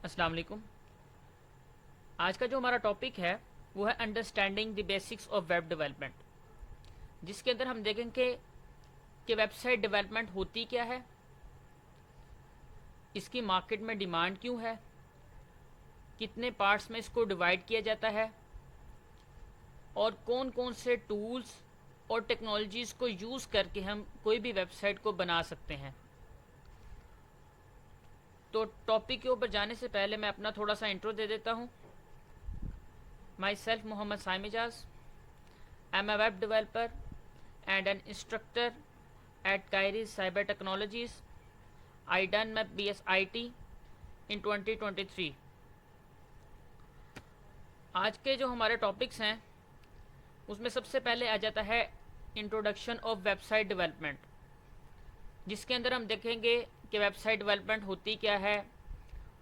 अस्सलाम वालेकुम। आज का जो हमारा टॉपिक है वो है understanding the basics of web development, जिसके अंदर हम देखेंगे कि वेबसाइट डेवलपमेंट होती क्या है, इसकी मार्केट में डिमांड क्यों है, कितने पार्ट्स में इसको डिवाइड किया जाता है और कौन कौन से टूल्स और टेक्नोलॉजीज़ को यूज़ करके हम कोई भी वेबसाइट को बना सकते हैं। तो टॉपिक के ऊपर जाने से पहले मैं अपना थोड़ा सा इंट्रो दे देता हूँ। Myself Mohammad Saim Ejaz, I am a web developer and an instructor at Kairos Cyber Technologies. I done my BSIT in 2023. आज के जो हमारे टॉपिक्स हैं उसमें सबसे पहले आ जाता है इंट्रोडक्शन ऑफ वेबसाइट डेवलपमेंट, जिसके अंदर हम देखेंगे कि वेबसाइट डेवलपमेंट होती क्या है,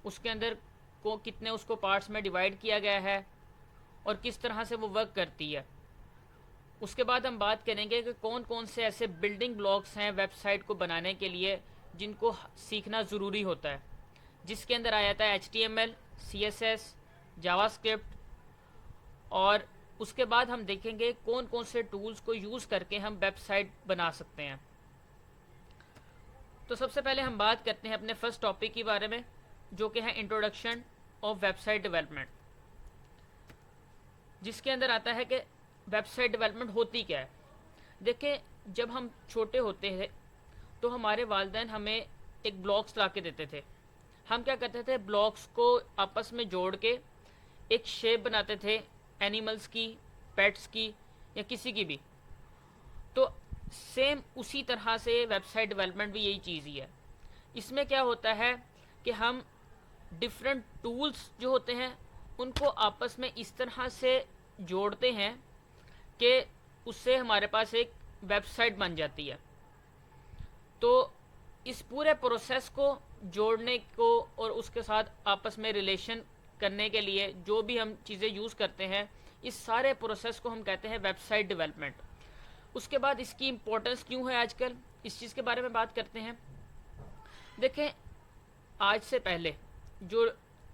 उसके अंदर को कितने उसको पार्ट्स में डिवाइड किया गया है और किस तरह से वो वर्क करती है। उसके बाद हम बात करेंगे कि कौन कौन से ऐसे बिल्डिंग ब्लॉक्स हैं वेबसाइट को बनाने के लिए जिनको सीखना ज़रूरी होता है, जिसके अंदर आ जाता है HTML, CSS, जावास्क्रिप्ट। और उसके बाद हम देखेंगे कौन कौन से टूल्स को यूज़ करके हम वेबसाइट बना सकते हैं। तो सबसे पहले हम बात करते हैं अपने फर्स्ट टॉपिक के बारे में, जो कि है इंट्रोडक्शन ऑफ वेबसाइट डेवलपमेंट, जिसके अंदर आता है कि वेबसाइट डेवलपमेंट होती क्या है। देखिए, जब हम छोटे होते थे तो हमारे वालिदैन हमें एक ब्लॉक्स ला के देते थे। हम क्या करते थे, ब्लॉक्स को आपस में जोड़ के एक शेप बनाते थे, एनिमल्स की, पेट्स की या किसी की भी। तो सेम उसी तरह से वेबसाइट डेवलपमेंट भी यही चीज़ ही है। इसमें क्या होता है कि हम डिफरेंट टूल्स जो होते हैं उनको आपस में इस तरह से जोड़ते हैं कि उससे हमारे पास एक वेबसाइट बन जाती है। तो इस पूरे प्रोसेस को जोड़ने को और उसके साथ आपस में रिलेशन करने के लिए जो भी हम चीज़ें यूज़ करते हैं, इस सारे प्रोसेस को हम कहते हैं वेबसाइट डेवलपमेंट। उसके बाद इसकी इम्पोर्टेंस क्यों है आजकल, इस चीज़ के बारे में बात करते हैं। देखें, आज से पहले जो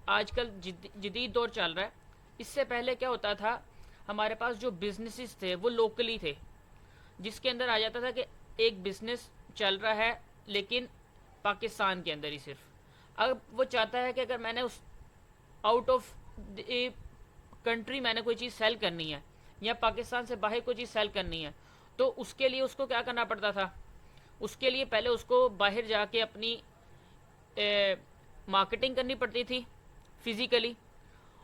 आजकल जदीद दौर चल रहा है, इससे पहले क्या होता था, हमारे पास जो बिजनेसेस थे वो लोकली थे, जिसके अंदर आ जाता था कि एक बिजनेस चल रहा है लेकिन पाकिस्तान के अंदर ही सिर्फ। अब वो चाहता है कि अगर मैंने उस आउट ऑफ कंट्री मैंने कोई चीज़ सेल करनी है या पाकिस्तान से बाहर कोई चीज़ सेल करनी है, तो उसके लिए उसको क्या करना पड़ता था, उसके लिए पहले उसको बाहर जाके अपनी मार्केटिंग करनी पड़ती थी फिज़िकली,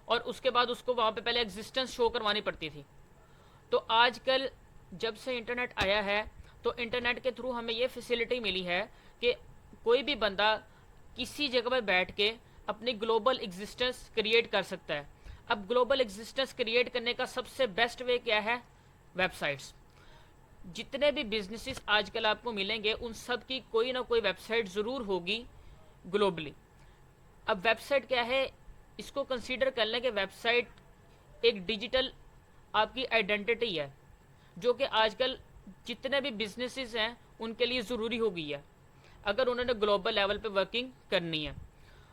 और उसके बाद उसको वहाँ पे पहले एग्जिस्टेंस शो करवानी पड़ती थी। तो आजकल जब से इंटरनेट आया है तो इंटरनेट के थ्रू हमें ये फैसिलिटी मिली है कि कोई भी बंदा किसी जगह पर बैठ के अपनी ग्लोबल एग्जिस्टेंस क्रिएट कर सकता है। अब ग्लोबल एग्जिस्टेंस क्रिएट करने का सबसे बेस्ट वे क्या है, वेबसाइट्स। जितने भी बिजनेसेस आजकल आपको मिलेंगे उन सब की कोई ना कोई वेबसाइट ज़रूर होगी ग्लोबली। अब वेबसाइट क्या है, इसको कंसीडर कर लें कि वेबसाइट एक डिजिटल आपकी आइडेंटिटी है, जो कि आजकल जितने भी बिजनेसेस हैं उनके लिए ज़रूरी हो गई है अगर उन्होंने ग्लोबल लेवल पे वर्किंग करनी है।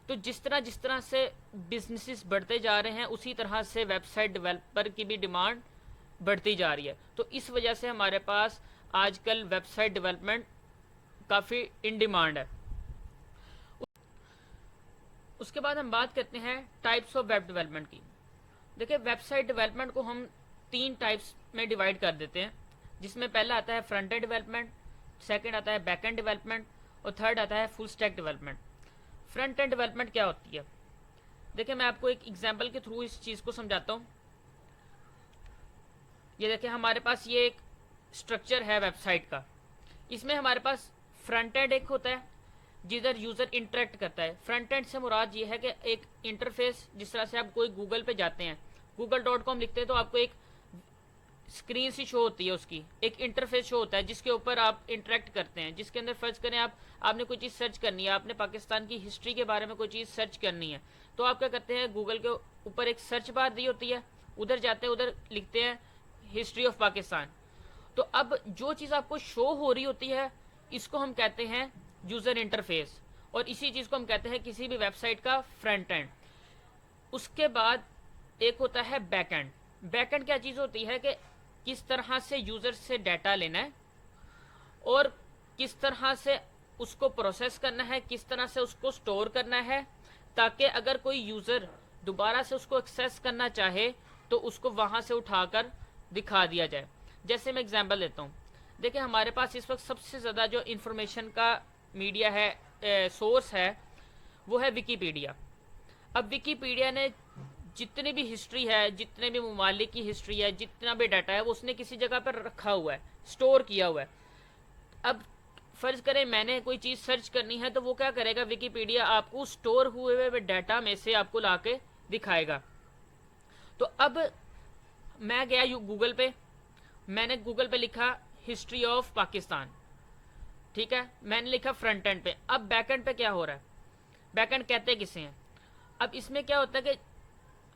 तो जिस तरह से बिजनेसेस बढ़ते जा रहे हैं उसी तरह से वेबसाइट डेवलपर की भी डिमांड बढ़ती जा रही है। तो इस वजह से हमारे पास आजकल वेबसाइट डेवलपमेंट काफ़ी इन डिमांड है। उसके बाद हम बात करते हैं टाइप्स ऑफ वेब डेवलपमेंट की। देखिए, वेबसाइट डेवलपमेंट को हम 3 टाइप्स में डिवाइड कर देते हैं, जिसमें पहला आता है फ्रंट एंड डेवलपमेंट, सेकंड आता है बैक एंड डेवलपमेंट और थर्ड आता है full stack development. Front end development क्या होती है, देखिए मैं आपको एक एग्जांपल के थ्रू इस चीज़ को समझाता हूँ। ये देखिए, हमारे पास ये एक स्ट्रक्चर है वेबसाइट का। इसमें हमारे पास फ्रंट एंड एक होता है जिधर यूज़र इंटरेक्ट करता है। फ्रंट एंड से मुराद ये है कि एक इंटरफेस, जिस तरह से आप कोई गूगल पे जाते हैं, google.com लिखते हैं तो आपको एक स्क्रीन सी शो होती है, उसकी एक इंटरफेस शो होता है जिसके ऊपर आप इंटरेक्ट करते हैं, जिसके अंदर फर्ज करें आपने कोई चीज़ सर्च करनी है, आपने पाकिस्तान की हिस्ट्री के बारे में कोई चीज़ सर्च करनी है, तो आप क्या करते हैं, गूगल के ऊपर एक सर्च बार दी होती है, उधर जाते हैं, उधर लिखते हैं हिस्ट्री ऑफ पाकिस्तान। तो अब जो चीज़ आपको शो हो रही होती है इसको हम कहते हैं यूज़र इंटरफेस, और इसी चीज़ को हम कहते हैं किसी भी वेबसाइट का फ्रंट एंड। उसके बाद एक होता है बैकएंड। बैकएंड क्या चीज़ होती है कि किस तरह से यूज़र से डाटा लेना है और किस तरह से उसको प्रोसेस करना है, किस तरह से उसको स्टोर करना है, ताकि अगर कोई यूज़र दोबारा से उसको एक्सेस करना चाहे तो उसको वहाँ से उठाकर दिखा दिया जाए। जैसे मैं एग्जांपल देता हूँ, देखिए हमारे पास इस वक्त सबसे ज़्यादा जो इन्फॉर्मेशन का मीडिया है, सोर्स है, वो है विकीपीडिया। अब विकीपीडिया ने जितनी भी हिस्ट्री है, जितने भी ममालिक की हिस्ट्री है, जितना भी डाटा है, वो उसने किसी जगह पर रखा हुआ है, स्टोर किया हुआ है। अब फर्ज करें मैंने कोई चीज़ सर्च करनी है, तो वो क्या करेगा, विकीपीडिया आपको स्टोर हुए हुए डाटा में से आपको लाके दिखाएगा। तो अब मैं गया गूगल पे, मैंने गूगल पे लिखा हिस्ट्री ऑफ पाकिस्तान, ठीक है, मैंने लिखा फ्रंट एंड पे। अब बैक एंड पे क्या हो रहा है, बैक एंड कहते किसे हैं। अब इसमें क्या होता है कि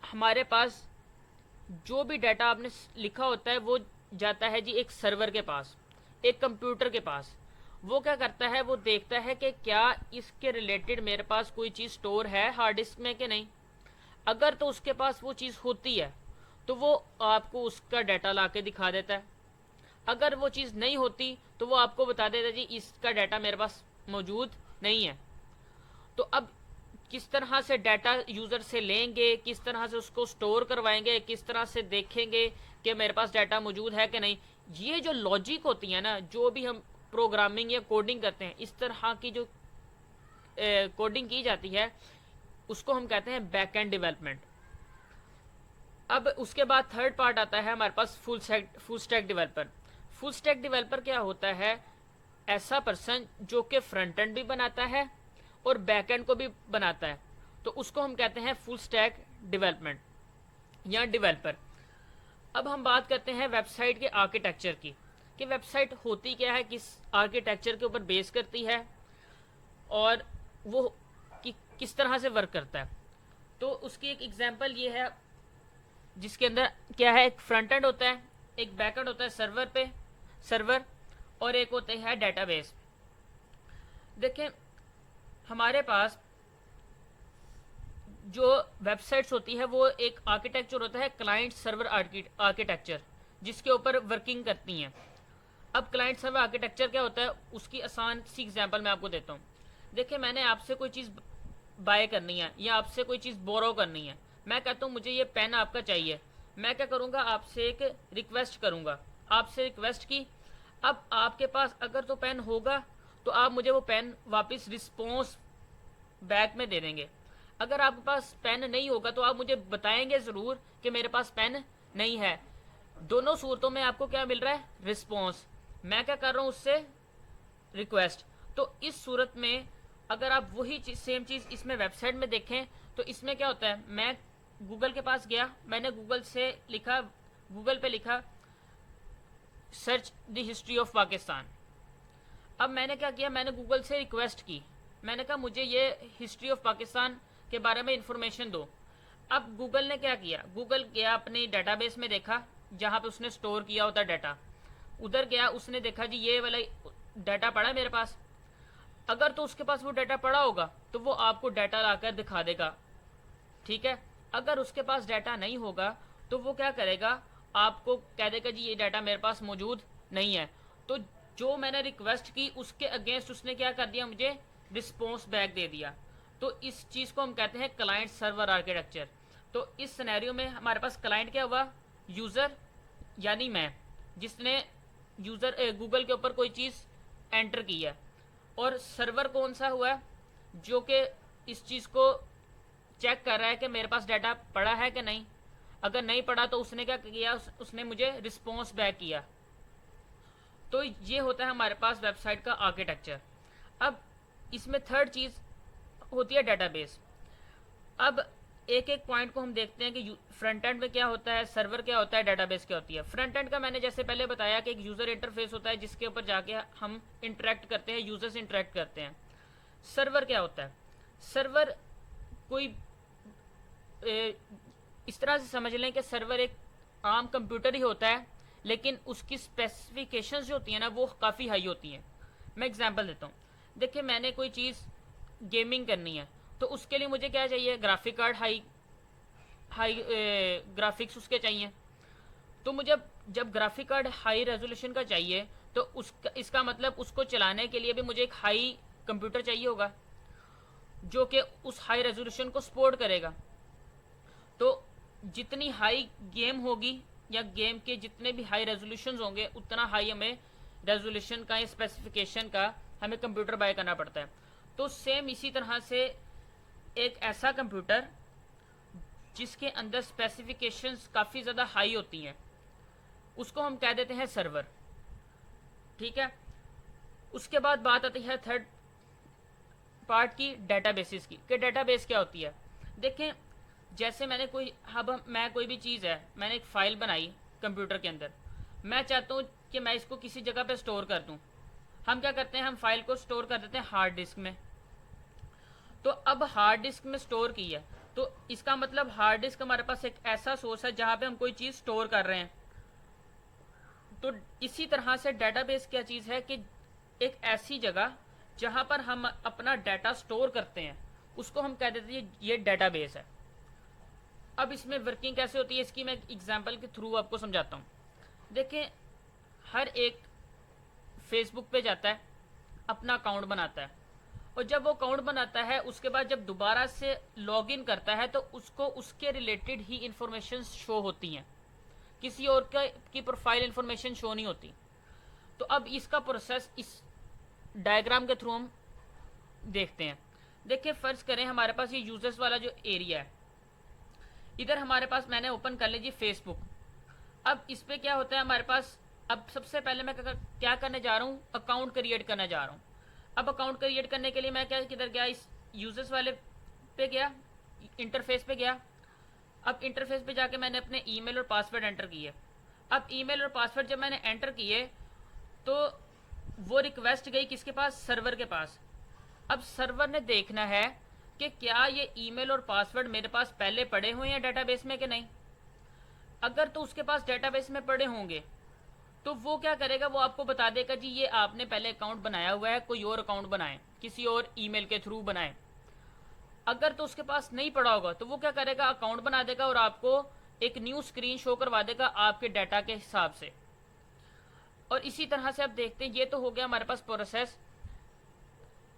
हमारे पास जो भी डाटा आपने लिखा होता है वो जाता है जी एक सर्वर के पास, एक कंप्यूटर के पास। वो क्या करता है, वो देखता है कि क्या इसके रिलेटेड मेरे पास कोई चीज़ स्टोर है हार्ड डिस्क में कि नहीं। अगर तो उसके पास वो चीज़ होती है तो वो आपको उसका डाटा ला के दिखा देता है। अगर वो चीज़ नहीं होती तो वो आपको बता देता है जी इसका डाटा मेरे पास मौजूद नहीं है। तो अब किस तरह से डाटा यूज़र से लेंगे, किस तरह से उसको स्टोर करवाएंगे, किस तरह से देखेंगे कि मेरे पास डाटा मौजूद है कि नहीं, ये जो लॉजिक होती है ना, जो भी हम प्रोग्रामिंग या कोडिंग करते हैं, इस तरह की जो कोडिंग की जाती है, उसको हम कहते हैं बैक एंड डेवलपमेंट। अब उसके बाद थर्ड पार्ट आता है हमारे पास full stack developer. Full stack developer क्या होता है, ऐसा पर्सन जो कि फ्रंट एंड भी बनाता है और बैक एंड को भी बनाता है, तो उसको हम कहते हैं फुल स्टैक डेवलपमेंट या डेवलपर। अब हम बात करते हैं वेबसाइट के आर्किटेक्चर की, कि वेबसाइट होती क्या है, किस आर्किटेक्चर के ऊपर बेस करती है और वो किस तरह से वर्क करता है। तो उसकी एक एग्जांपल ये है, जिसके अंदर क्या है, एक फ्रंट एंड होता है, एक बैक एंड होता है सर्वर, और एक होते हैं डेटाबेस। देखें हमारे पास जो वेबसाइट्स होती है वो एक आर्किटेक्चर होता है क्लाइंट सर्वर आर्किटेक्चर, जिसके ऊपर वर्किंग करती हैं। अब क्लाइंट सर्वर आर्किटेक्चर क्या होता है, उसकी आसान सी एग्जांपल मैं आपको देता हूँ। देखिए मैंने आपसे कोई चीज़ बाय करनी है या आपसे कोई चीज़ बोरो करनी है, मैं कहता हूँ मुझे ये पेन आपका चाहिए, मैं क्या करूँगा, आपसे एक रिक्वेस्ट करूँगा, आपसे रिक्वेस्ट की। अब आपके पास अगर तो पेन होगा तो आप मुझे वो पेन वापस रिस्पॉन्स बैक में दे देंगे। अगर आपके पास पेन नहीं होगा तो आप मुझे बताएंगे ज़रूर कि मेरे पास पेन नहीं है। दोनों सूरतों में आपको क्या मिल रहा है, रिस्पॉन्स। मैं क्या कर रहा हूँ, उससे रिक्वेस्ट। तो इस सूरत में अगर आप वही सेम चीज़ इसमें वेबसाइट में देखें तो इसमें क्या होता है, मैं गूगल के पास गया, मैंने गूगल पे लिखा search the history of Pakistan. अब मैंने क्या किया, मैंने गूगल से रिक्वेस्ट की, मैंने कहा मुझे ये हिस्ट्री ऑफ पाकिस्तान के बारे में इंफॉर्मेशन दो। अब गूगल ने क्या किया, गूगल गया अपने डेटाबेस में, देखा जहाँ पे उसने स्टोर किया होता डाटा, उधर गया, उसने देखा जी ये वाला डाटा पड़ा है मेरे पास। अगर तो उसके पास वो डाटा पड़ा होगा तो वो आपको डाटा लाकर दिखा देगा, ठीक है। अगर उसके पास डाटा नहीं होगा तो वो क्या करेगा, आपको कह देगा जी ये डाटा मेरे पास मौजूद नहीं है। तो जो मैंने रिक्वेस्ट की उसके अगेंस्ट उसने क्या कर दिया, मुझे रिस्पॉन्स बैक दे दिया। तो इस चीज़ को हम कहते हैं क्लाइंट सर्वर आर्किटेक्चर। तो इस सिनेरियो में हमारे पास क्लाइंट क्या हुआ, यूज़र यानी मैं, जिसने गूगल के ऊपर कोई चीज़ एंटर की है, और सर्वर कौन सा हुआ, जो कि इस चीज़ को चेक कर रहा है कि मेरे पास डाटा पड़ा है कि नहीं। अगर नहीं पड़ा तो उसने क्या किया, उसने मुझे रिस्पॉन्स बैक किया। तो ये होता है हमारे पास वेबसाइट का आर्किटेक्चर। अब इसमें थर्ड चीज़ होती है डेटाबेस। अब एक एक पॉइंट को हम देखते हैं कि फ्रंट एंड में क्या होता है, सर्वर क्या होता है, डेटाबेस क्या होती है। फ्रंट एंड का मैंने जैसे पहले बताया कि एक यूज़र इंटरफेस होता है जिसके ऊपर जाके हम इंटरेक्ट करते हैं, यूज़र से इंटरेक्ट करते हैं। सर्वर क्या होता है, सर्वर कोई इस तरह से समझ लें कि सर्वर एक आम कंप्यूटर ही होता है, लेकिन उसकी स्पेसिफिकेशंस जो होती हैं ना वो काफ़ी हाई होती हैं। मैं एग्जांपल देता हूँ, देखिए मैंने कोई चीज़ गेमिंग करनी है तो उसके लिए मुझे क्या चाहिए, graphic card high high graphics उसके चाहिए। तो मुझे जब ग्राफिक कार्ड हाई रेजोल्यूशन का चाहिए तो उसका इसका मतलब उसको चलाने के लिए भी मुझे एक हाई कंप्यूटर चाहिए होगा जो कि उस हाई रेजोल्यूशन को सपोर्ट करेगा। तो जितनी हाई गेम होगी या गेम के जितने भी हाई रेजोल्यूशन होंगे उतना हाई हमें रेजोल्यूशन का या स्पेसिफिकेशन का हमें कंप्यूटर बाय करना पड़ता है। तो सेम इसी तरह से एक ऐसा कंप्यूटर जिसके अंदर स्पेसिफिकेशंस काफ़ी ज़्यादा हाई होती हैं उसको हम कह देते हैं सर्वर। ठीक है। उसके बाद बात आती है थर्ड पार्ट की, डेटाबेसेस की, कि डेटाबेस क्या होती है। देखें, जैसे मैंने कोई मैं कोई भी चीज़ है, मैंने एक फ़ाइल बनाई कंप्यूटर के अंदर, मैं चाहता हूँ कि मैं इसको किसी जगह पे स्टोर कर दूँ। हम क्या करते हैं, हम फाइल को स्टोर कर देते हैं हार्ड डिस्क में। तो अब हार्ड डिस्क में स्टोर की है तो इसका मतलब हार्ड डिस्क हमारे पास एक ऐसा सोर्स है जहाँ पे हम कोई चीज़ स्टोर कर रहे हैं। तो इसी तरह से डेटाबेस क्या चीज़ है कि एक ऐसी जगह जहाँ पर हम अपना डाटा स्टोर करते हैं उसको हम कह देते हैं ये डेटाबेस है। अब इसमें वर्किंग कैसे होती है इसकी मैं एग्जांपल के थ्रू आपको समझाता हूँ। देखें, हर एक फेसबुक पे जाता है, अपना अकाउंट बनाता है, और जब वो अकाउंट बनाता है उसके बाद जब दोबारा से लॉगिन करता है तो उसको उसके रिलेटेड ही इंफॉर्मेशन शो होती हैं, किसी और की प्रोफाइल इंफॉर्मेशन शो नहीं होती। तो अब इसका प्रोसेस इस डायग्राम के थ्रू हम देखते हैं। देखिए, फर्ज करें हमारे पास ये यूजर्स वाला जो एरिया है, इधर हमारे पास मैंने ओपन कर लीजिए फेसबुक। अब इस पे क्या होता है हमारे पास, अब सबसे पहले मैं क्या करने जा रहा हूँ, अकाउंट क्रिएट करने जा रहा हूँ। अब अकाउंट क्रिएट करने के लिए मैं क्या किधर गया, इस यूजर्स वाले पे गया, इंटरफेस पे गया। अब इंटरफेस पे जाके मैंने अपने ईमेल और पासवर्ड एंटर किए। अब ईमेल और पासवर्ड जब मैंने एंटर किए तो वो रिक्वेस्ट गई किसके पास, सर्वर के पास। अब सर्वर ने देखना है कि क्या ये ईमेल और पासवर्ड मेरे पास पहले पड़े हुए हैं डेटाबेस में कि नहीं। अगर तो उसके पास डेटाबेस में पड़े होंगे तो वो क्या करेगा, वो आपको बता देगा जी ये आपने पहले अकाउंट बनाया हुआ है, कोई और अकाउंट बनाए, किसी और ईमेल के थ्रू बनाए। अगर तो उसके पास नहीं पड़ा होगा तो वो क्या करेगा, अकाउंट बना देगा और आपको एक न्यू स्क्रीन शो करवा देगा आपके डाटा के हिसाब से। और इसी तरह से आप देखते हैं, ये तो हो गया हमारे पास प्रोसेस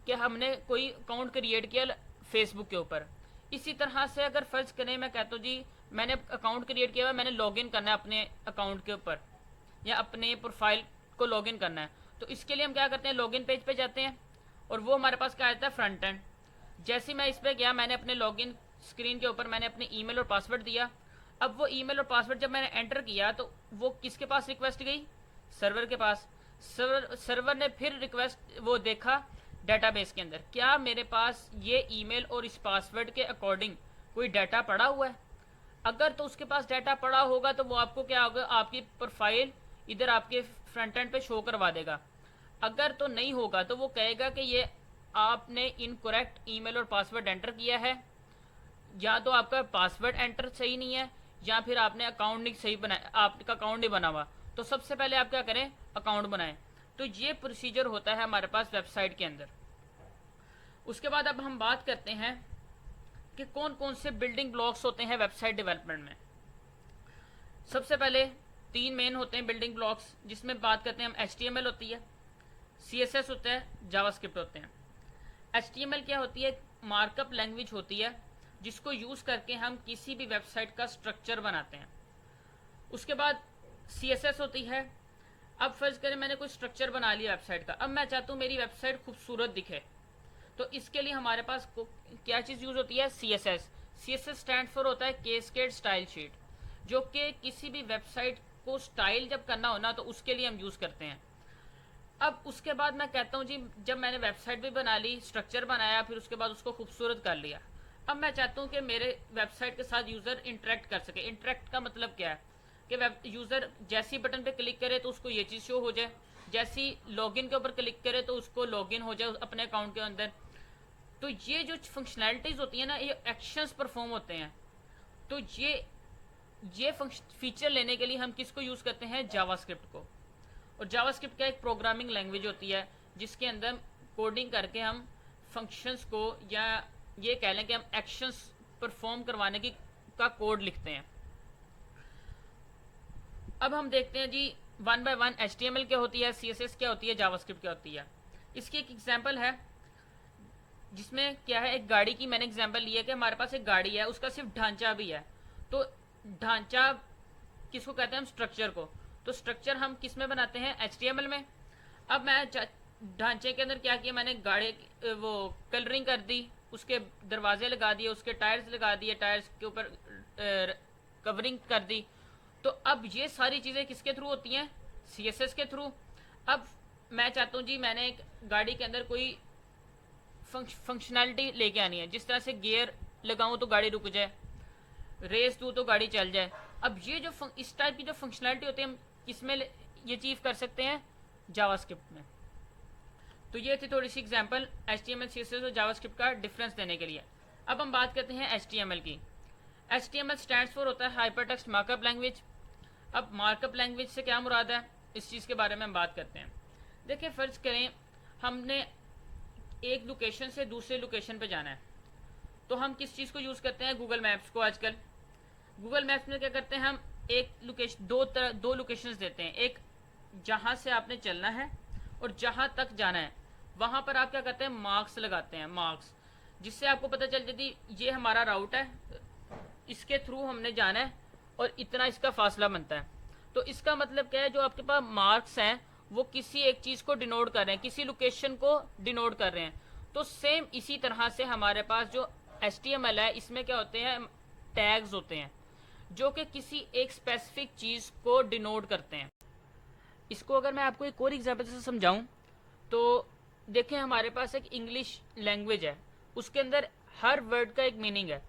कि हमने कोई अकाउंट क्रिएट किया फेसबुक के ऊपर। इसी तरह से अगर फर्ज करें मैं कहता हूँ जी मैंने अकाउंट क्रिएट किया हुआ, मैंने लॉगिन करना है अपने अकाउंट के ऊपर या अपने प्रोफाइल को लॉगिन करना है, तो इसके लिए हम क्या करते हैं, लॉगिन पेज पे जाते हैं और वो हमारे पास क्या आता है, फ्रंट एंड। जैसे ही मैं इस पर गया, मैंने अपने लॉगिन स्क्रीन के ऊपर मैंने अपने ईमेल और पासवर्ड दिया। अब वो ईमेल और पासवर्ड जब मैंने एंटर किया तो वो किसके पास रिक्वेस्ट गई, सर्वर के पास। सर्वर ने फिर रिक्वेस्ट वो देखा डेटाबेस के अंदर, क्या मेरे पास ये ईमेल और इस पासवर्ड के अकॉर्डिंग कोई डाटा पड़ा हुआ है। अगर तो उसके पास डाटा पड़ा होगा तो वो आपको क्या होगा, आपकी प्रोफाइल इधर आपके फ्रंट एंड पे शो करवा देगा। अगर तो नहीं होगा तो वो कहेगा कि ये आपने इनकरेक्ट ईमेल और पासवर्ड एंटर किया है, या तो आपका पासवर्ड एंटर सही नहीं है या फिर आपने अकाउंट नहीं सही बनाया, आपका अकाउंट नहीं बना हुआ। तो सबसे पहले आप क्या करें, अकाउंट बनाएं। तो ये प्रोसीजर होता है हमारे पास वेबसाइट के अंदर। उसके बाद अब हम बात करते हैं कि कौन कौन से बिल्डिंग ब्लॉक्स होते हैं वेबसाइट डेवलपमेंट में। सबसे पहले 3 मेन होते हैं बिल्डिंग ब्लॉक्स, जिसमें बात करते हैं हम, HTML होती है, CSS होता है, जावास्क्रिप्ट होते हैं। HTML क्या होती है, मार्कअप लैंग्वेज होती है जिसको यूज़ करके हम किसी भी वेबसाइट का स्ट्रक्चर बनाते हैं। उसके बाद CSS होती है। अब फर्ज करें मैंने कोई स्ट्रक्चर बना लिया वेबसाइट का, अब मैं चाहता हूँ मेरी वेबसाइट खूबसूरत दिखे, तो इसके लिए हमारे पास क्या चीज़ यूज़ होती है, CSS। CSS स्टैंड फॉर होता है कैस्केड स्टाइल शीट, जो कि किसी भी वेबसाइट को स्टाइल जब करना हो ना तो उसके लिए हम यूज़ करते हैं। अब उसके बाद मैं कहता हूँ जी जब मैंने वेबसाइट भी बना ली, स्ट्रक्चर बनाया, फिर उसके बाद उसको खूबसूरत कर लिया, अब मैं चाहता हूँ कि मेरे वेबसाइट के साथ यूज़र इंटरेक्ट कर सके। इंटरेक्ट का मतलब क्या है कि वेब यूज़र जैसी बटन पे क्लिक करे तो उसको ये चीज़ शो हो जाए, जैसी लॉगिन के ऊपर क्लिक करे तो उसको लॉगिन हो जाए अपने अकाउंट के अंदर। तो ये जो फंक्शनैलिटीज़ होती है ना, ये एक्शंस परफॉर्म होते हैं। तो ये फीचर लेने के लिए हम किसको यूज़ करते हैं, जावास्क्रिप्ट को। और जावास्क्रिप्ट क्या एक प्रोग्रामिंग लैंग्वेज होती है जिसके अंदर कोडिंग करके हम फंक्शंस को, या ये कह लें कि हम एक्शंस परफॉर्म करवाने की का कोड लिखते हैं। अब हम देखते हैं जी वन बाय वन HTML क्या होती है, CSS क्या होती है, जावास्क्रिप्ट क्या होती है। इसकी एक एग्जांपल है जिसमें क्या है, एक गाड़ी की मैंने एग्जांपल लिया कि हमारे पास एक गाड़ी है, उसका सिर्फ ढांचा भी है। तो ढांचा किसको कहते हैं, हम स्ट्रक्चर को। तो स्ट्रक्चर हम किस में बनाते हैं, HTML में। अब मैं ढांचे के अंदर क्या किया, मैंने गाड़ी वो कलरिंग कर दी, उसके दरवाजे लगा दिए, उसके टायर्स लगा दिए, टायर्स के ऊपर कवरिंग कर दी। तो अब ये सारी चीज़ें किसके थ्रू होती हैं, CSS के थ्रू। अब मैं चाहता हूँ जी मैंने एक गाड़ी के अंदर कोई फंक्शनैलिटी लेके आनी है, जिस तरह से गियर लगाऊं तो गाड़ी रुक जाए, रेस दूं तो गाड़ी चल जाए। अब ये जो इस टाइप की जो फंक्शनैलिटी होती है हम किसमें ये अचीव कर सकते हैं, जावास्क्रिप्ट में। तो ये थी थोड़ी सी एग्जांपल HTML CSS और जावास्क्रिप्ट का डिफरेंस देने के लिए। अब हम बात करते हैं HTML की। HTML स्टैंड्स फॉर होता है हाइपरटेक्स्ट मार्कअप लैंग्वेज। अब मार्कअप लैंग्वेज से क्या मुराद है, इस चीज़ के बारे में हम बात करते हैं। देखिए फर्ज करें हमने एक लोकेशन से दूसरे लोकेशन पे जाना है, तो हम किस चीज़ को यूज़ करते हैं, गूगल मैप्स को। आजकल गूगल मैप्स में क्या करते हैं, हम एक लोकेशन दो लोकेशंस देते हैं, एक जहाँ से आपने चलना है और जहाँ तक जाना है, वहाँ पर आप क्या करते हैं, मार्क्स लगाते हैं, मार्क्स, जिससे आपको पता चल जाती ये हमारा राउट है, इसके थ्रू हमने जाना है और इतना इसका फासला बनता है। तो इसका मतलब क्या है, जो आपके पास मार्क्स हैं वो किसी एक चीज़ को डिनोट कर रहे हैं, किसी लोकेशन को डिनोट कर रहे हैं। तो सेम इसी तरह से हमारे पास जो HTML है, इसमें क्या होते हैं, टैग्स होते हैं जो कि किसी एक स्पेसिफिक चीज़ को डिनोट करते हैं। इसको अगर मैं आपको एक और एग्जाम्पल से समझाऊं तो देखें, हमारे पास एक इंग्लिश लैंग्वेज है, उसके अंदर हर वर्ड का एक मीनिंग है।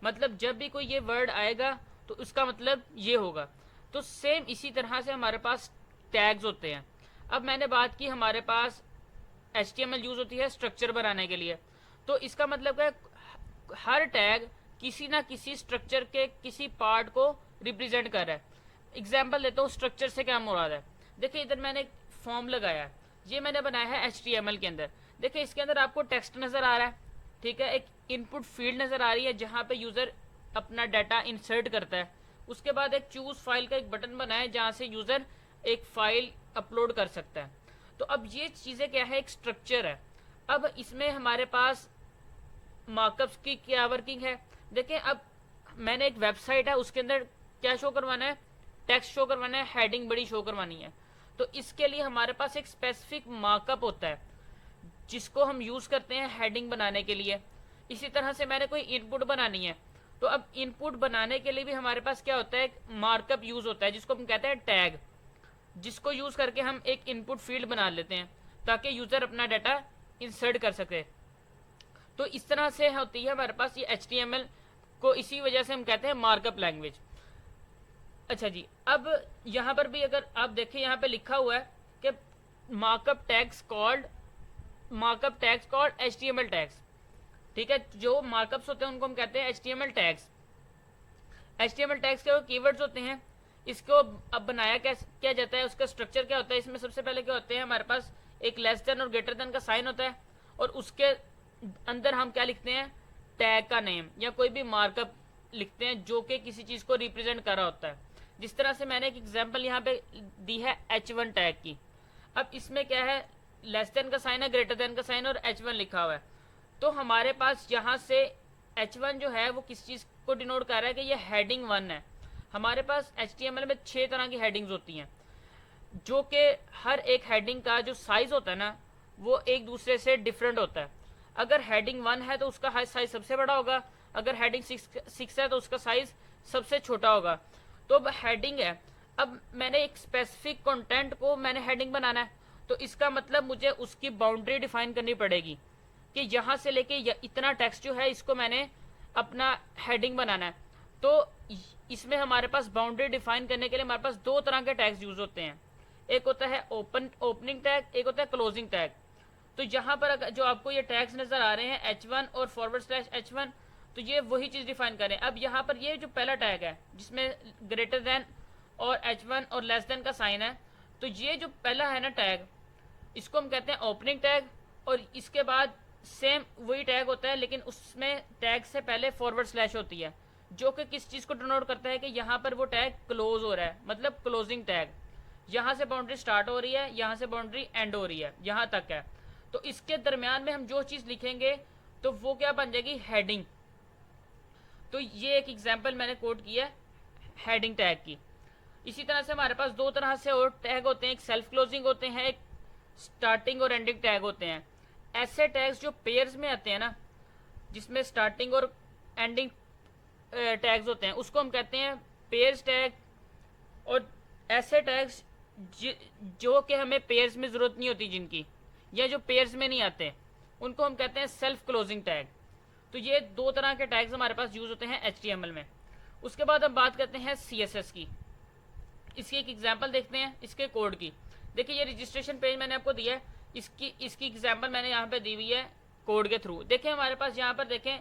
मतलब जब भी कोई ये वर्ड आएगा तो उसका मतलब ये होगा। तो सेम इसी तरह से हमारे पास टैग्स होते हैं। अब मैंने बात की हमारे पास HTML यूज़ होती है स्ट्रक्चर बनाने के लिए, तो इसका मतलब है हर टैग किसी ना किसी स्ट्रक्चर के किसी पार्ट को रिप्रेजेंट कर रहा है। एग्जाम्पल देता हूँ स्ट्रक्चर से क्या मुराद है। देखिए इधर मैंने एक फॉर्म लगाया है, ये मैंने बनाया है HTML के अंदर। देखिए इसके अंदर आपको टेक्स्ट नज़र आ रहा है, ठीक है, एक इनपुट फील्ड नज़र आ रही है जहाँ पे यूज़र अपना डाटा इंसर्ट करता है। उसके बाद एक चूज़ फाइल का एक बटन बना है जहाँ से यूज़र एक फाइल अपलोड कर सकता है। तो अब ये चीज़ें क्या है, एक स्ट्रक्चर है। अब इसमें हमारे पास मार्कअप्स की क्या वर्किंग है। देखिए अब मैंने एक वेबसाइट है, उसके अंदर क्या शो करवाना है, टेक्स्ट शो करवाना है, हेडिंग बड़ी शो करवानी है। तो इसके लिए हमारे पास एक स्पेसिफिक मार्कअप होता है जिसको हम यूज़ करते हैं हेडिंग बनाने के लिए। इसी तरह से मैंने कोई इनपुट बनानी है, तो अब इनपुट बनाने के लिए भी हमारे पास क्या होता है, एक मार्कअप यूज़ होता है जिसको हम कहते हैं टैग, जिसको यूज़ करके हम एक इनपुट फील्ड बना लेते हैं ताकि यूज़र अपना डाटा इंसर्ट कर सके। तो इस तरह से होती है हमारे पास ये HTML को, इसी वजह से हम कहते हैं मार्कअप लैंग्वेज। अच्छा जी, अब यहाँ पर भी अगर आप देखें, यहाँ पे लिखा हुआ है कि markup tags called HTML tags, ठीक है। जो मार्कअप्स होते हैं उनको हम कहते हैं HTML टैग्स। HTML टैग्स के कीवर्ड्स होते हैं। इसको अब बनाया क्या जाता है, उसका स्ट्रक्चर क्या होता है। इसमें सबसे पहले क्या होते हैं, हमारे पास एक लेस देन और ग्रेटर देन का साइन होता है, और उसके अंदर हम क्या लिखते हैं, टैग का नेम या कोई भी मार्कअप लिखते हैं जो कि किसी चीज़ को रिप्रेजेंट कर रहा होता है। जिस तरह से मैंने एक एग्जांपल यहाँ पे दी है H1 टैग की। अब इसमें क्या है, लेस देन का साइन है, ग्रेटर देन का साइन और H1 लिखा हुआ है। तो हमारे पास यहाँ से H1 जो है वो किस चीज़ को डिनोट कर रहा है कि ये हेडिंग 1 है। हमारे पास HTML में 6 तरह की हेडिंग्स होती हैं, जो कि हर एक हेडिंग का जो साइज़ होता है ना, वो एक दूसरे से डिफरेंट होता है। अगर हेडिंग 1 है तो उसका साइज सबसे बड़ा होगा, अगर हेडिंग 6 है तो उसका साइज सबसे छोटा होगा। तो अब हेडिंग है, अब मैंने एक स्पेसिफिक कंटेंट को मैंने हेडिंग बनाना है, तो इसका मतलब मुझे उसकी बाउंड्री डिफाइन करनी पड़ेगी कि यहाँ से लेके इतना टेक्स्ट जो है इसको मैंने अपना हेडिंग बनाना है। तो इसमें हमारे पास बाउंड्री डिफाइन करने के लिए हमारे पास 2 तरह के टैग्स यूज होते हैं। एक होता है ओपनिंग टैग, एक होता है क्लोजिंग टैग। तो यहाँ पर जो आपको ये टैग्स नजर आ रहे हैं H1 और /H1, तो ये वही चीज़ डिफाइन करें। अब यहाँ पर ये जो पहला टैग है जिसमें ग्रेटर देन और H1 और लेस देन का साइन है, तो ये जो पहला है ना टैग, इसको हम कहते हैं ओपनिंग टैग। और इसके बाद सेम वही टैग होता है लेकिन उसमें टैग से पहले // होती है, जो कि किस चीज़ को डिनोट करता है कि यहाँ पर वो टैग क्लोज हो रहा है, मतलब क्लोजिंग टैग, यहाँ से बाउंड्री स्टार्ट हो रही है, यहाँ से बाउंड्री एंड हो रही है, यहाँ तक है। तो इसके दरमियान में हम जो चीज़ लिखेंगे तो वो क्या बन जाएगी, हेडिंग। तो ये एक एग्जाम्पल मैंने कोट किया है हेडिंग टैग की। इसी तरह से हमारे पास दो तरह से और टैग होते हैं, एक सेल्फ क्लोजिंग होते हैं, एक स्टार्टिंग और एंडिंग टैग होते हैं। ऐसे टैग्स जो पेयर्स में आते हैं ना, जिसमें स्टार्टिंग और एंडिंग टैग्स होते हैं, उसको हम कहते हैं पेयर्स टैग। और ऐसे टैग्स जो कि हमें पेयर्स में ज़रूरत नहीं होती जिनकी, या जो पेयर्स में नहीं आते, उनको हम कहते हैं सेल्फ क्लोजिंग टैग। तो ये दो तरह के टैग्स हमारे पास यूज़ होते हैं HTML में। उसके बाद हम बात करते हैं CSS की। इसकी एक एग्जांपल देखते हैं इसके कोड की। देखिए ये रजिस्ट्रेशन पेज मैंने आपको दिया है, इसकी एग्जांपल मैंने यहाँ पे दी हुई है कोड के थ्रू। देखिए हमारे पास यहाँ पर देखें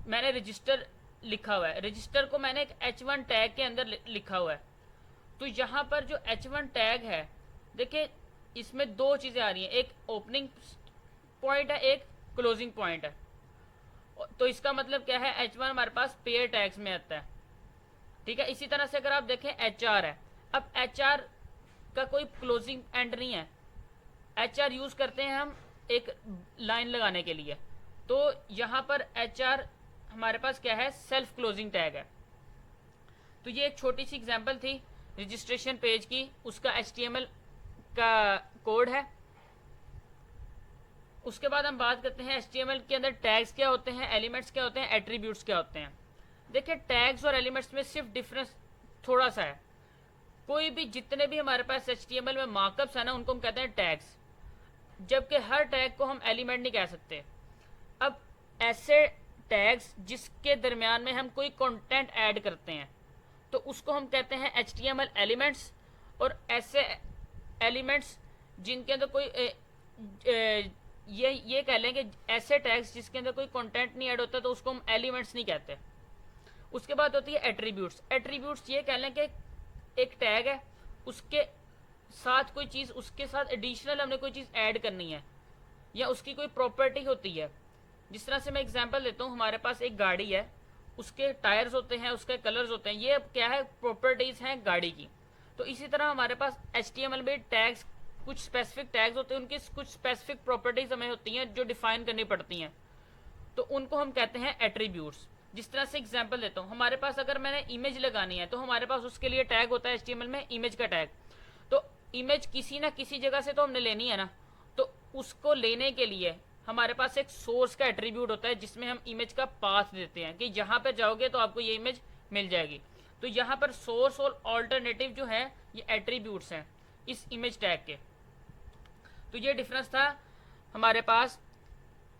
मैंने रजिस्टर लिखा हुआ है, रजिस्टर को मैंने एक H1 टैग के अंदर लिखा हुआ है। तो यहाँ पर जो H1 टैग है, देखिए इसमें दो चीज़ें आ रही हैं, एक ओपनिंग पॉइंट है, एक क्लोजिंग पॉइंट है। तो इसका मतलब क्या है, H1 हमारे पास पेयर टैग्स में आता है, ठीक है। इसी तरह से अगर आप देखें HR है, अब HR का कोई क्लोजिंग एंड नहीं है, HR यूज करते हैं हम एक लाइन लगाने के लिए। तो यहाँ पर HR हमारे पास क्या है, सेल्फ क्लोजिंग टैग है। तो ये एक छोटी सी एग्जांपल थी रजिस्ट्रेशन पेज की, उसका HTML का कोड है। उसके बाद हम बात करते हैं HTML के अंदर टैग्स क्या होते हैं, एलिमेंट्स क्या होते हैं, एट्रीब्यूट्स क्या होते हैं। देखिए टैग्स और एलिमेंट्स में सिर्फ डिफरेंस थोड़ा सा है। कोई भी जितने भी हमारे पास HTML में मार्कअप्स है ना, उनको हम कहते हैं टैग्स, जबकि हर टैग को हम एलिमेंट नहीं कह सकते। अब ऐसे टैग्स जिसके दरमियान में हम कोई कंटेंट ऐड करते हैं तो उसको हम कहते हैं HTML एलिमेंट्स। और ऐसे एलिमेंट्स जिनके अंदर कोई ये कह लें कि ऐसे टैग्स जिसके अंदर कोई कंटेंट नहीं ऐड होता तो उसको हम एलिमेंट्स नहीं कहते। उसके बाद होती है एट्रीब्यूट्स। एट्रीब्यूट्स ये कह लें कि एक टैग है, उसके साथ कोई चीज़, उसके साथ एडिशनल हमने कोई चीज़ ऐड करनी है, या उसकी कोई प्रॉपर्टी होती है। जिस तरह से मैं एग्जांपल देता हूँ, हमारे पास एक गाड़ी है, उसके टायर्स होते हैं, उसके कलर्स होते हैं, ये क्या है, प्रॉपर्टीज़ हैं गाड़ी की। तो इसी तरह हमारे पास HTML में टैग्स, कुछ स्पेसिफिक टैग्स होते हैं, उनकी कुछ स्पेसिफिक प्रॉपर्टीज़ हमें होती हैं जो डिफाइन करनी पड़ती हैं, तो उनको हम कहते हैं एट्रीब्यूट्स। जिस तरह से एग्जांपल देता हूँ, हमारे पास अगर मैंने इमेज लगानी है तो हमारे पास उसके लिए टैग होता है HTML में, इमेज का टैग। तो इमेज किसी ना किसी जगह से तो हमने लेनी है ना, तो उसको लेने के लिए हमारे पास एक सोर्स का एट्रीब्यूट होता है जिसमें हम इमेज का पाथ देते हैं कि जहाँ पे जाओगे तो आपको ये इमेज मिल जाएगी। तो यहाँ पर सोर्स और ऑल्टरनेटिव जो है ये एट्रीब्यूट्स हैं इस इमेज टैग के। तो ये डिफरेंस था हमारे पास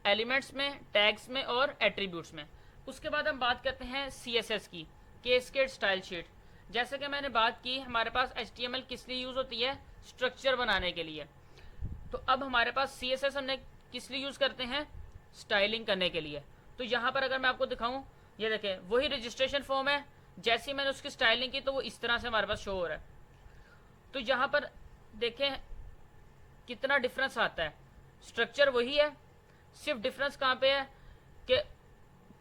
एलिमेंट्स में, टैग्स में और एट्रीब्यूट्स में। उसके बाद हम बात करते हैं CSS की, कैस्केड स्टाइल शीट। जैसे कि मैंने बात की, हमारे पास HTML किस लिए यूज़ होती है, स्ट्रक्चर बनाने के लिए। तो अब हमारे पास CSS हमने किस लिए यूज़ करते हैं, स्टाइलिंग करने के लिए। तो यहाँ पर अगर मैं आपको दिखाऊँ, ये देखें वही रजिस्ट्रेशन फॉर्म है, जैसे ही मैंने उसकी स्टाइलिंग की तो वो इस तरह से हमारे पास शो हो रहा है। तो यहाँ पर देखें कितना डिफरेंस आता है, स्ट्रक्चर वही है, सिर्फ डिफरेंस कहाँ पे है कि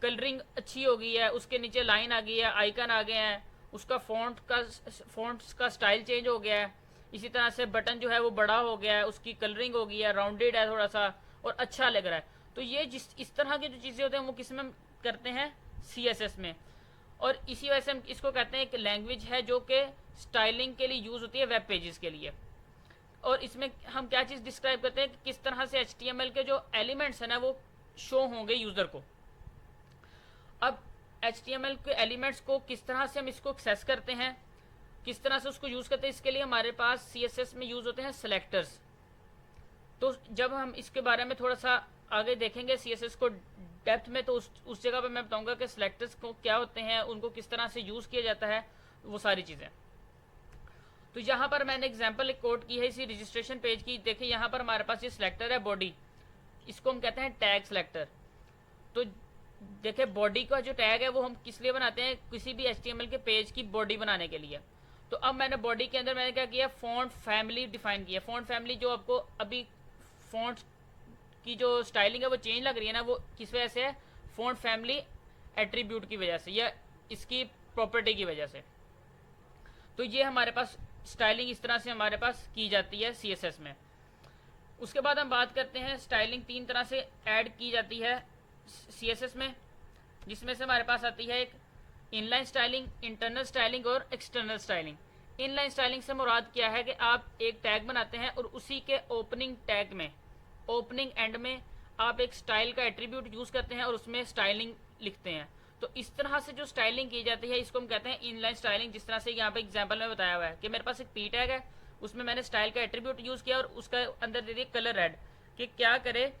कलरिंग अच्छी हो गई है, उसके नीचे लाइन आ गई है, आइकन आ गए हैं, उसका फॉन्ट्स का स्टाइल चेंज हो गया है। इसी तरह से बटन जो है वो बड़ा हो गया है, उसकी कलरिंग हो गई है, राउंडेड है थोड़ा सा और अच्छा लग रहा है। तो ये इस तरह की जो चीज़ें होती हैं वो किस में हम करते हैं, CSS में। और इसी वजह से हम इसको कहते हैं एक लैंग्वेज है जो कि स्टाइलिंग के लिए यूज़ होती है वेब पेजेस के लिए। और इसमें हम क्या चीज़ डिस्क्राइब करते हैं कि किस तरह से HTML के जो एलिमेंट्स हैं ना वो शो होंगे यूज़र को। अब HTML के एलिमेंट्स को किस तरह से हम इसको एक्सेस करते हैं, किस तरह से उसको यूज़ करते हैं, इसके लिए हमारे पास CSS में यूज़ होते हैं सेलेक्टर्स। तो जब हम इसके बारे में थोड़ा सा आगे देखेंगे CSS को डेप्थ में, तो उस जगह पर मैं बताऊंगा कि सेलेक्टर्स को क्या होते हैं, उनको किस तरह से यूज़ किया जाता है, वो सारी चीज़ें। तो यहाँ पर मैंने एग्जाम्पल एक कोड की है इसी रजिस्ट्रेशन पेज की। देखिए यहाँ पर हमारे पास ये सिलेक्टर है बॉडी, इसको हम कहते हैं टैग सेलेक्टर। तो देखिए बॉडी का जो टैग है वो हम किस लिए बनाते हैं, किसी भी HTML के पेज की बॉडी बनाने के लिए। तो अब मैंने बॉडी के अंदर मैंने क्या किया, फॉन्ट फैमिली डिफाइन किया। फॉन्ट फैमिली जो आपको अभी फॉन्ट की जो स्टाइलिंग है वो चेंज लग रही है ना, वो किस वजह से है, फॉन्ट फैमिली एट्रीब्यूट की वजह से, या इसकी प्रॉपर्टी की वजह से। तो ये हमारे पास स्टाइलिंग इस तरह से हमारे पास की जाती है CSS में। उसके बाद हम बात करते हैं स्टाइलिंग 3 तरह से ऐड की जाती है CSS में, जिसमें से हमारे पास आती है एक इनलाइन स्टाइलिंग, इंटरनल स्टाइलिंग और एक्सटर्नल स्टाइलिंग। इनलाइन स्टाइलिंग से मुराद क्या है कि आप एक टैग बनाते हैं और उसी के ओपनिंग टैग में, ओपनिंग एंड में आप एक स्टाइल का एट्रीब्यूट यूज करते हैं और उसमें स्टाइलिंग लिखते हैं। तो इस तरह से जो स्टाइलिंग की जाती है इसको हम कहते हैं इनलाइन स्टाइलिंग। जिस तरह से यहाँ पे एग्जांपल में बताया हुआ है कि मेरे पास एक पी टैग है, उसमें मैंने स्टाइल का एट्रीब्यूट यूज किया और उसका अंदर दे दिया कलर रेड, कि क्या करे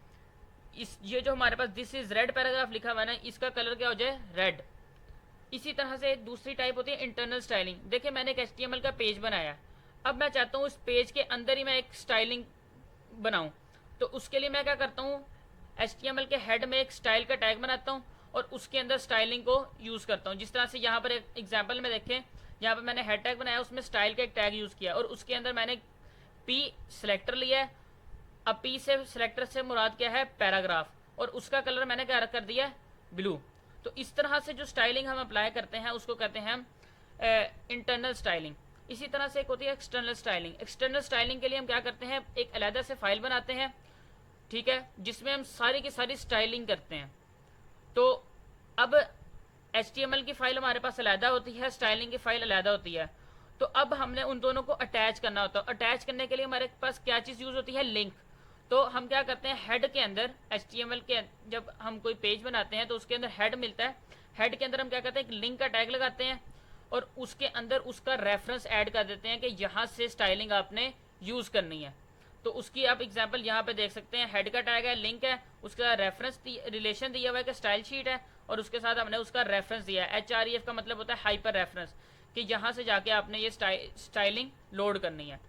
इस ये जो हमारे पास दिस इज रेड पैराग्राफ लिखा हुआ है ना, इसका कलर क्या हो जाए, रेड। इसी तरह से दूसरी टाइप होती है इंटरनल स्टाइलिंग। देखिए मैंने एक HTML का पेज बनाया, अब मैं चाहता हूँ उस पेज के अंदर ही मैं एक स्टाइलिंग बनाऊं। तो उसके लिए मैं क्या करता हूँ, HTML के हेड में एक स्टाइल का टैग बनाता हूँ और उसके अंदर स्टाइलिंग को यूज करता हूँ। जिस तरह से यहाँ पर एक एग्जाम्पल में देखें, यहाँ पर मैंने हेड टैग बनाया, उसमें स्टाइल का एक टैग यूज किया और उसके अंदर मैंने पी सिलेक्टर लिया है। अब पी से सिलेक्टर से मुराद क्या है, पैराग्राफ, और उसका कलर मैंने क्या कर दिया, ब्लू। तो इस तरह से जो स्टाइलिंग हम अप्लाई करते हैं उसको कहते हैं हम इंटरनल स्टाइलिंग। इसी तरह से एक होती है एक्सटर्नल स्टाइलिंग। एक्सटर्नल स्टाइलिंग के लिए हम क्या करते हैं, एक अलग से फाइल बनाते हैं, ठीक है, जिसमें हम सारी की सारी स्टाइलिंग करते हैं। तो अब HTML की फाइल हमारे पास अलहदा होती है, स्टाइलिंग की फाइल अलहदा होती है। तो अब हमने उन दोनों को अटैच करना होता है। अटैच करने के लिए हमारे पास क्या चीज़ यूज होती है, लिंक। तो हम क्या करते हैं, हेड के अंदर HTML के जब हम कोई पेज बनाते हैं तो उसके अंदर हेड मिलता है, हेड के अंदर हम क्या करते हैं, एक लिंक का टैग लगाते हैं और उसके अंदर उसका रेफरेंस ऐड कर देते हैं कि यहाँ से स्टाइलिंग आपने यूज करनी है। तो उसकी आप एग्जांपल यहाँ पे देख सकते हैं, हेड का टैग है, लिंक है, उसका रेफरेंस रिलेशन दिया हुआ है कि स्टाइल शीट है, और उसके साथ हमने उसका रेफरेंस दिया है। HREF का मतलब होता है हाइपर रेफरेंस, कि यहाँ से जाके आपने ये स्टाइलिंग लोड करनी है।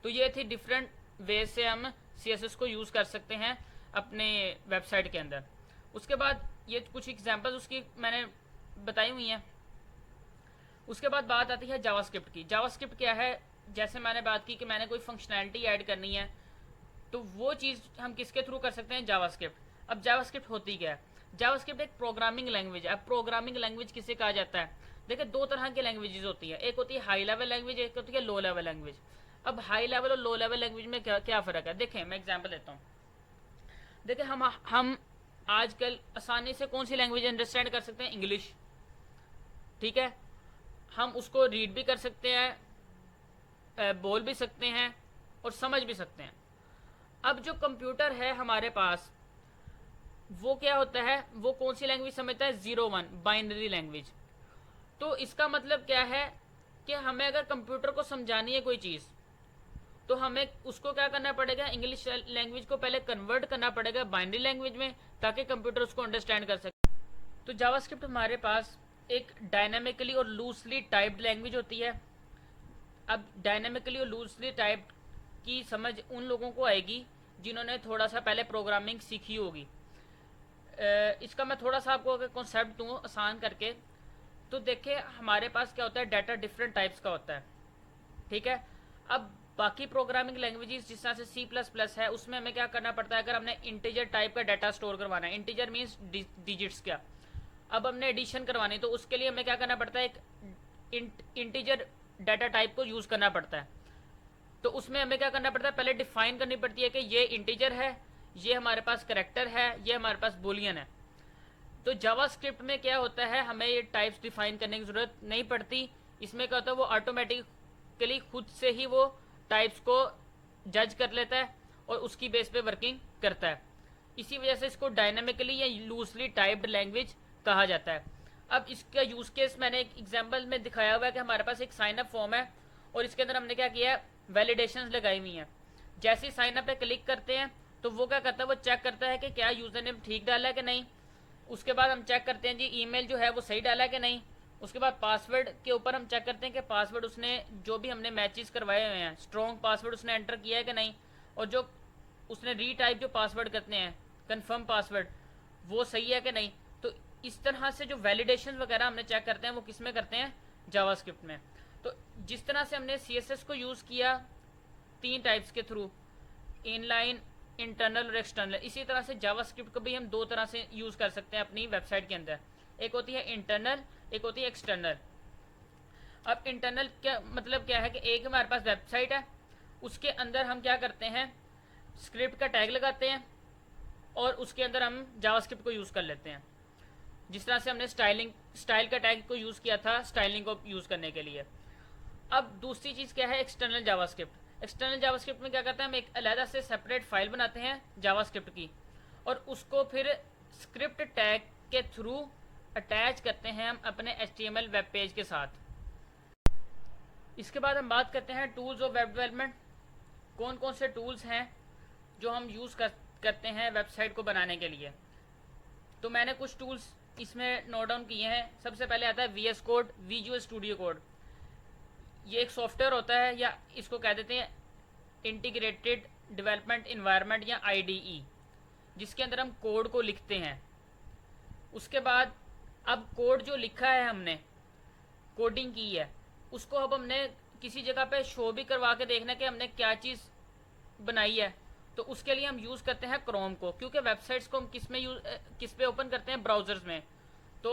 तो ये थी डिफरेंट वे से हम CSS को यूज़ कर सकते हैं अपने वेबसाइट के अंदर। उसके बाद ये कुछ एग्जांपल्स उसकी मैंने बताई हुई हैं। उसके बाद बात आती है जावास्क्रिप्ट की। जावास्क्रिप्ट क्या है, जैसे मैंने बात की कि मैंने कोई फंक्शनैलिटी ऐड करनी है तो वो चीज़ हम किसके थ्रू कर सकते हैं, जावास्क्रिप्ट। अब जावास्क्रिप्ट होती क्या है, जावास्क्रिप्ट एक प्रोग्रामिंग लैंग्वेज है। अब प्रोग्रामिंग लैंग्वेज किसे कहा जाता है, देखिए दो तरह की लैंग्वेजेस होती है, एक होती है हाई लेवल लैंग्वेज, एक होती है लो लेवल लैंग्वेज। अब हाई लेवल और लो लेवल लैंग्वेज में क्या क्या फ़र्क है, देखें मैं एग्जांपल देता हूँ। देखिए हम आजकल आसानी से कौन सी लैंग्वेज अंडरस्टैंड कर सकते हैं, इंग्लिश, ठीक है। हम उसको रीड भी कर सकते हैं, बोल भी सकते हैं और समझ भी सकते हैं। अब जो कंप्यूटर है हमारे पास, वो क्या होता है, वो कौन सी लैंग्वेज समझता है, 0-1 बाइनरी लैंग्वेज। तो इसका मतलब क्या है कि हमें अगर कंप्यूटर को समझानी है कोई चीज़ तो हमें उसको क्या करना पड़ेगा, इंग्लिश लैंग्वेज को पहले कन्वर्ट करना पड़ेगा बाइनरी लैंग्वेज में, ताकि कंप्यूटर उसको अंडरस्टैंड कर सके। तो जावास्क्रिप्ट हमारे पास एक डायनामिकली और लूजली टाइप्ड लैंग्वेज होती है। अब डायनामिकली और लूजली टाइप्ड की समझ उन लोगों को आएगी जिन्होंने थोड़ा सा पहले प्रोग्रामिंग सीखी होगी। इसका मैं थोड़ा सा आपको अगर कॉन्सेप्ट दूँ आसान करके, तो देखिए हमारे पास क्या होता है, डाटा डिफरेंट टाइप्स का होता है, ठीक है। अब बाकी प्रोग्रामिंग लैंग्वेजेस जिस तरह से C++ है, उसमें हमें क्या करना पड़ता है, अगर हमने इंटीजर टाइप का डाटा स्टोर करवाना है, इंटीजर मीन्स डिजिट्स क्या, अब हमने एडिशन करवानी तो उसके लिए हमें क्या करना पड़ता है, एक इंटीजर डाटा टाइप को यूज़ करना पड़ता है। तो उसमें हमें क्या करना पड़ता है, पहले डिफाइन करनी पड़ती है कि ये इंटीजर है, ये हमारे पास करेक्टर है, ये हमारे पास बुलियन है। तो जावास्क्रिप्ट में क्या होता है, हमें ये टाइप्स डिफाइन करने की ज़रूरत नहीं पड़ती। इसमें क्या होता है, वो ऑटोमेटिकली खुद से ही वो टाइप्स को जज कर लेता है और उसकी बेस पे वर्किंग करता है। इसी वजह से इसको डायनामिकली या लूजली टाइप्ड लैंग्वेज कहा जाता है। अब इसका यूज़ केस मैंने एक एग्जांपल में दिखाया हुआ है कि हमारे पास एक साइन अप फॉर्म है और इसके अंदर हमने क्या किया है, वैलिडेशंस लगाई हुई हैं। जैसे ही साइन अप पे क्लिक करते हैं तो वो क्या करता है, वो चेक करता है कि क्या यूज़र नेम ठीक डाला है कि नहीं। उसके बाद हम चेक करते हैं जी ईमेल जो है वो सही डाला है कि नहीं। उसके बाद पासवर्ड के ऊपर हम चेक करते हैं कि पासवर्ड उसने जो भी हमने मैचेस करवाए हुए हैं, स्ट्रॉन्ग पासवर्ड उसने एंटर किया है कि नहीं, और जो उसने रीटाइप जो पासवर्ड करते हैं, कंफर्म पासवर्ड, वो सही है कि नहीं। तो इस तरह से जो वैलिडेशन वगैरह हमने चेक करते हैं वो किस में करते हैं, जावास्क्रिप्ट में। तो जिस तरह से हमने CSS को यूज़ किया 3 टाइप्स के थ्रू, इनलाइन, इंटरनल और एक्सटर्नल, इसी तरह से जावास्क्रिप्ट को भी हम 2 तरह से यूज़ कर सकते हैं अपनी वेबसाइट के अंदर। एक होती है इंटरनल, एक होती है एक्सटर्नल। अब इंटरनल क्या मतलब क्या है कि एक हमारे पास वेबसाइट है, उसके अंदर हम क्या करते हैं, स्क्रिप्ट का टैग लगाते हैं और उसके अंदर हम जावास्क्रिप्ट को यूज़ कर लेते हैं। जिस तरह से हमने स्टाइल का टैग को यूज़ किया था स्टाइलिंग को यूज़ करने के लिए। अब दूसरी चीज़ क्या है, एक्सटर्नल जावास्क्रिप्ट। एक्सटर्नल जावास्क्रिप्ट में क्या करते हैं, हम एक अलग से सेपरेट फाइल बनाते हैं जावास्क्रिप्ट की, और उसको फिर स्क्रिप्ट टैग के थ्रू अटैच करते हैं हम अपने HTML वेब पेज के साथ। इसके बाद हम बात करते हैं टूल्स ऑफ वेब डेवलपमेंट। कौन कौन से टूल्स हैं जो हम यूज़ करते हैं वेबसाइट को बनाने के लिए। तो मैंने कुछ टूल्स इसमें नोट डाउन किए हैं। सबसे पहले आता है VS code, visual studio code. ये एक सॉफ्टवेयर होता है, या इसको कह देते हैं इंटीग्रेटेड डेवलपमेंट इन्वायरमेंट या IDE, जिसके अंदर हम कोड को लिखते हैं। उसके बाद अब कोड जो लिखा है हमने, कोडिंग की है, उसको अब हमने किसी जगह पे शो भी करवा के देखना कि हमने क्या चीज़ बनाई है। तो उसके लिए हम यूज़ करते हैं क्रोम को, क्योंकि वेबसाइट्स को हम किस पे ओपन करते हैं, ब्राउज़र्स में। तो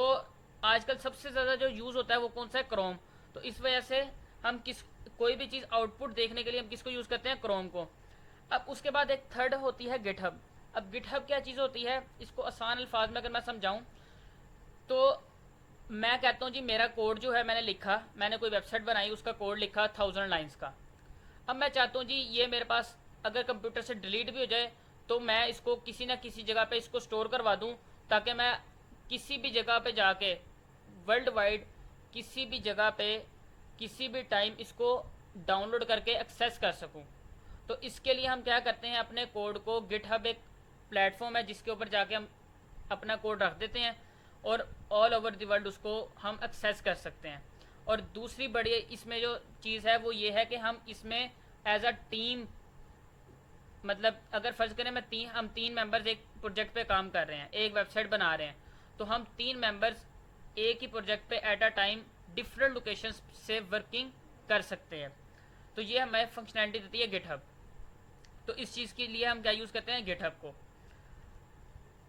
आजकल सबसे ज़्यादा जो यूज़ होता है वो कौन सा है, क्रोम। तो इस वजह से हम कोई भी चीज़ आउटपुट देखने के लिए हम किसको यूज़ करते हैं, क्रोम को। अब उसके बाद एक थर्ड होती है गिटहब। अब गिटहब क्या चीज़ होती है, इसको आसान अल्फाज में अगर मैं समझाऊँ तो मैं कहता हूँ जी मेरा कोड जो है मैंने लिखा, मैंने कोई वेबसाइट बनाई, उसका कोड लिखा 1000 लाइन्स का। अब मैं चाहता हूँ जी ये मेरे पास अगर कंप्यूटर से डिलीट भी हो जाए तो मैं इसको किसी ना किसी जगह पे इसको स्टोर करवा दूँ, ताकि मैं किसी भी जगह पे जाके वर्ल्ड वाइड किसी भी जगह पे किसी भी टाइम इसको डाउनलोड करके एक्सेस कर सकूँ। तो इसके लिए हम क्या करते हैं, अपने कोड को गिटहब एक प्लेटफॉर्म है जिसके ऊपर जाके हम अपना कोड रख देते हैं और ऑल ओवर द वर्ल्ड उसको हम एक्सेस कर सकते हैं। और दूसरी बड़ी इसमें जो चीज़ है वो ये है कि हम इसमें एज अ टीम, मतलब अगर फर्ज करें हम तीन मेंबर्स एक प्रोजेक्ट पे काम कर रहे हैं, एक वेबसाइट बना रहे हैं, तो हम तीन मेंबर्स एक ही प्रोजेक्ट पे at a time different locations से वर्किंग कर सकते हैं। तो ये हमें फंक्शनैलिटी देती है गिटहब। तो इस चीज़ के लिए हम क्या यूज़ करते हैं, गिटहब को।